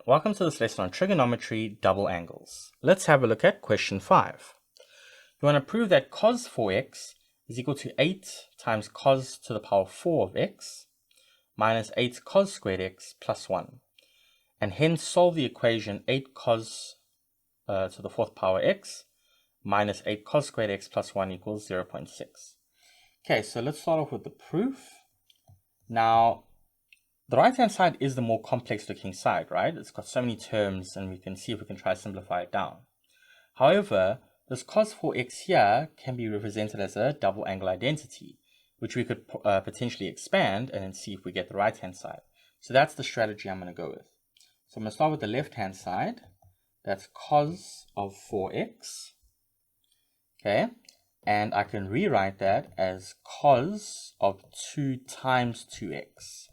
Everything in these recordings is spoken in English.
welcome to this lesson on trigonometry double angles. Let's have a look at question 5. You want to prove that cos 4x is equal to 8 times cos to the power 4 of x minus 8 cos squared x plus 1, and hence solve the equation 8 cos to the 4th power x minus 8 cos squared x plus 1 equals 0.6. Okay, so let's start off with the proof. Now, the right-hand side is the more complex looking side, right? It's got so many terms, and we can see if we can try to simplify it down. However, this cos 4x here can be represented as a double angle identity, which we could potentially expand and then see if we get the right-hand side. So that's the strategy I'm going to go with. So I'm going to start with the left-hand side. That's cos of 4x. Okay, and I can rewrite that as cos of 2 times 2x.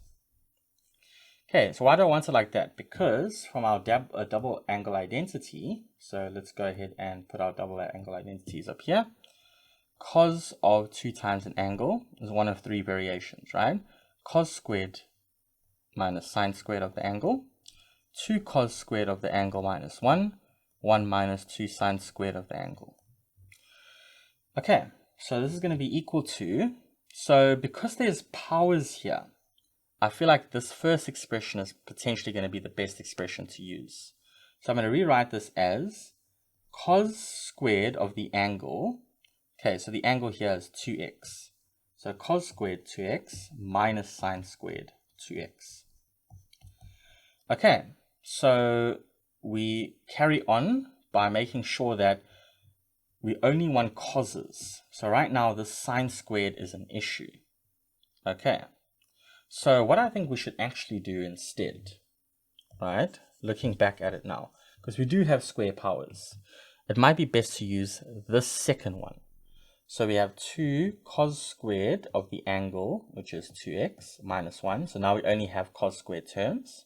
Okay, so why do I want it like that? Because from our double angle identity, so let's go ahead and put our double angle identities up here. Cos of 2 times an angle is one of 3 variations, right? Cos squared minus sine squared of the angle, 2 cos squared of the angle minus 1, 1 minus 2 sine squared of the angle. Okay, so this is going to be equal to, so because there's powers here, I feel like this first expression is potentially going to be the best expression to use. So I'm going to rewrite this as cos squared of the angle. Okay, so the angle here is 2x. So cos squared 2x minus sine squared 2x. Okay, so we carry on by making sure that we only want causes. So right now this sine squared is an issue. Okay. So what I think we should actually do instead, right, looking back at it now, because we do have square powers, it might be best to use this second one. So we have 2 cos squared of the angle, which is 2x minus 1. So now we only have cos squared terms.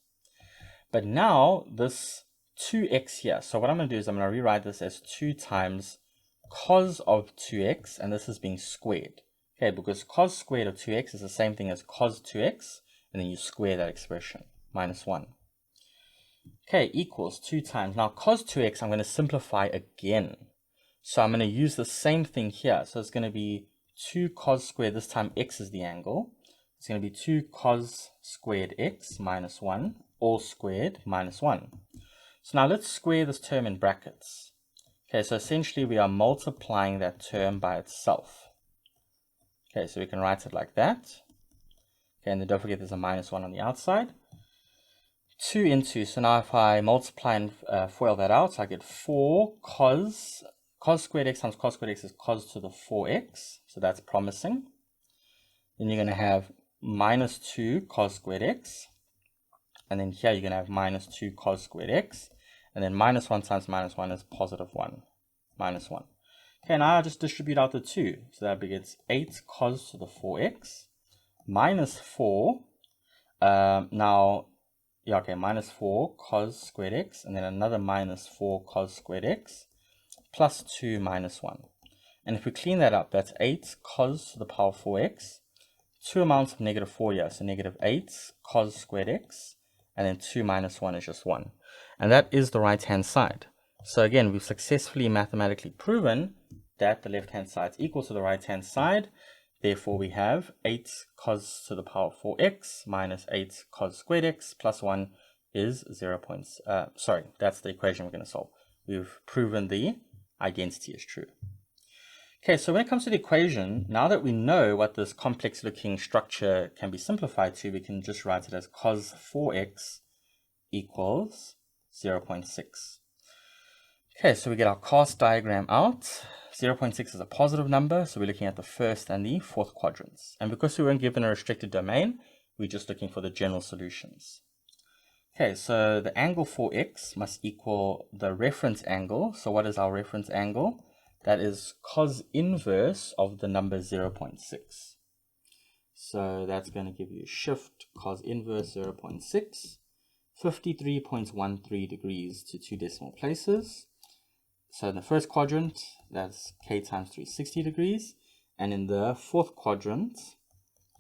But now this 2x here, so what I'm going to do is I'm going to rewrite this as 2 times cos of 2x, and this is being squared. Okay, because cos squared of 2x is the same thing as cos 2x, and then you square that expression, minus 1. Okay, equals 2 times. Now, cos 2x, I'm going to simplify again. So I'm going to use the same thing here. So it's going to be 2 cos squared, this time x is the angle. It's going to be 2 cos squared x minus 1, all squared minus 1. So now let's square this term in brackets. Okay, so essentially we are multiplying that term by itself. Okay, so we can write it like that. Okay, and then don't forget there's a minus 1 on the outside. 2 into, so now if I multiply and FOIL that out, I get 4 cos squared x times cos squared x is cos to the 4x. So that's promising. Then you're going to have minus 2 cos squared x. And then here you're going to have minus 2 cos squared x. And then minus 1 times minus 1 is positive 1, minus 1. Okay, now I just distribute out the 2. So that begets 8 cos to the 4x minus 4. Minus 4 cos squared x, and then another minus 4 cos squared x plus 2 minus 1. And if we clean that up, that's 8 cos to the power 4x, 2 amounts of negative 4 here, so negative 8 cos squared x, and then 2 minus 1 is just 1. And that is the right-hand side. So again, we've successfully mathematically proven that the left-hand side is equal to the right-hand side. Therefore, we have 8 cos to the power 4x minus 8 cos squared x plus 1 is 0. That's the equation we're going to solve. We've proven the identity is true. Okay, so when it comes to the equation, now that we know what this complex-looking structure can be simplified to, we can just write it as cos 4x equals 0.6. Okay, so we get our cast diagram out. 0.6 is a positive number, so we're looking at the first and the fourth quadrants. And because we weren't given a restricted domain, we're just looking for the general solutions. Okay, so the angle 4x must equal the reference angle. So what is our reference angle? That is cos inverse of the number 0.6. So that's going to give you shift cos inverse 0.6, 53.13 degrees to 2 decimal places. So in the first quadrant, that's k times 360 degrees. And in the fourth quadrant,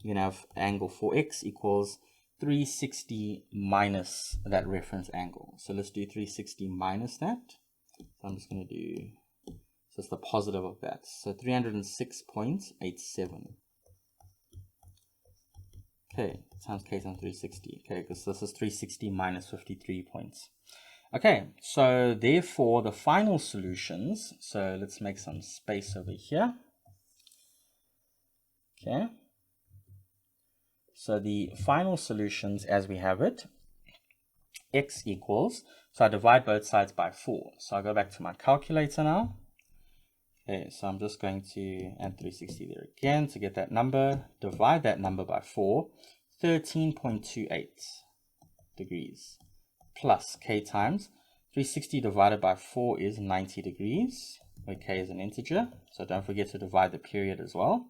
you're going to have angle 4x equals 360 minus that reference angle. So let's do 360 minus that. So I'm just going to do, so it's the positive of that. So 306.87. Okay, times k times 360. Okay, because this is 360 minus 53 points. Okay, so therefore the final solutions, so let's make some space over here. Okay, so the final solutions as we have it, x equals, so I divide both sides by 4. So I'll go back to my calculator now. Okay, so I'm just going to add 360 there again to get that number, divide that number by 4, 13.28 degrees, plus k times 360 divided by 4 is 90 degrees, where k is an integer, so don't forget to divide the period as well,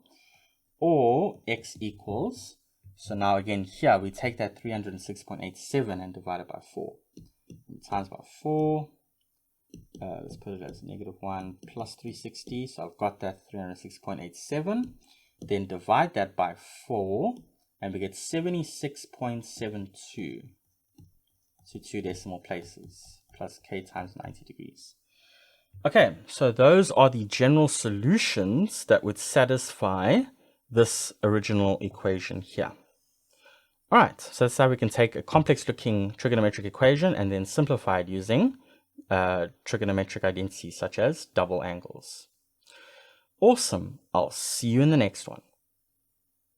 or x equals, so now again here we take that 306.87 and divide it by 4, times by 4, let's put it as -1 plus 360, so I've got that 306.87, then divide that by 4, and we get 76.72 to 2 decimal places, plus k times 90 degrees. Okay, so those are the general solutions that would satisfy this original equation here. All right, so that's how we can take a complex looking trigonometric equation and then simplify it using trigonometric identities such as double angles. Awesome. I'll see you in the next one.